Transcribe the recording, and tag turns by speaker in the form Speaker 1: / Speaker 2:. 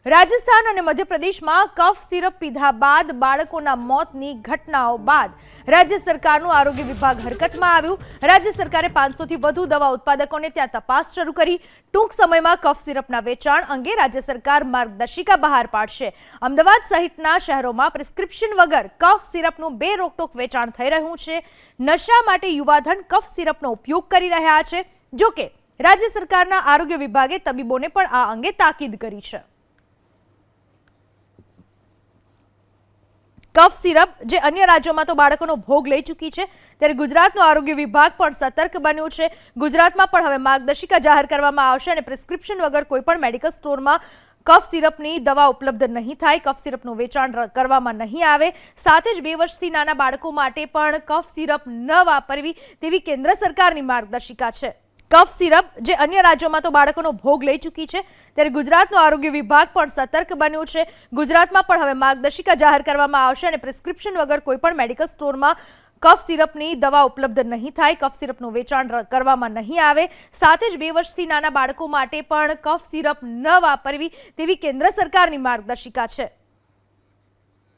Speaker 1: રાજસ્થાન અને મધ્યપ્રદેશમાં કફ સિરપ પીધા બાદ બાળકોના મોતની ઘટનાઓ બાદ રાજ્ય સરકારનું આરોગ્ય વિભાગ હરકતમાં આવ્યું। રાજ્ય સરકારે 500 થી વધુ દવા ઉત્પાદકોને ત્યાં તપાસ શરૂ કરી। ટૂંક સમયમાં કફ સિરપના વેચાણ અંગે રાજ્ય સરકાર માર્ગદર્શિકા બહાર પાડશે। અમદાવાદ સહિતના શહેરોમાં પ્રિસ્ક્રિપ્શન વગર કફ સિરપનું બેરોકટોક વેચાણ થઈ રહ્યું છે। નશા માટે યુવાધન કફ સિરપનો ઉપયોગ કરી રહ્યા છે। જો કે રાજ્ય સરકારના આરોગ્ય વિભાગે તબીબોને પણ આ અંગે તાકીદ કરી છે। કફ સિરપ જે અન્ય રાજ્યોમાં તો બાળકોનો ભોગ લઈ ચૂકી છે, ત્યારે ગુજરાતનો આરોગ્ય વિભાગ પણ સતર્ક બન્યું છે। ગુજરાતમાં પણ હવે માર્ગદર્શિકા જાહેર કરવામાં આવશે અને પ્રિસ્ક્રિપ્શન વગર કોઈપણ મેડિકલ સ્ટોરમાં કફ સિરપની દવા ઉપલબ્ધ નહીં થાય, કફ સિરપનું વેચાણ કરવામાં નહીં આવે। સાથે જ 2 વર્ષથી નાના બાળકો માટે પણ કફ સિરપ ન વાપરવી તેવી કેન્દ્ર સરકારની માર્ગદર્શિકા છે। કફ સિરપ જે અન્ય રાજ્યોમાં તો બાળકોનો ભોગ લઈ ચૂકી છે, ત્યારે ગુજરાતનો આરોગ્ય વિભાગ પણ સતર્ક બન્યું છે। ગુજરાતમાં પણ હવે માર્ગદર્શિકા જાહેર કરવામાં આવશે અને પ્રિસ્ક્રિપ્શન વગર કોઈપણ મેડિકલ સ્ટોરમાં કફ સિરપની દવા ઉપલબ્ધ નહીં થાય, કફ સિરપનું વેચાણ કરવામાં નહીં આવે। સાથે જ 2 વર્ષથી નાના બાળકો માટે પણ કફ સિરપ ન વાપરવી તેવી કેન્દ્ર સરકારની માર્ગદર્શિકા છે।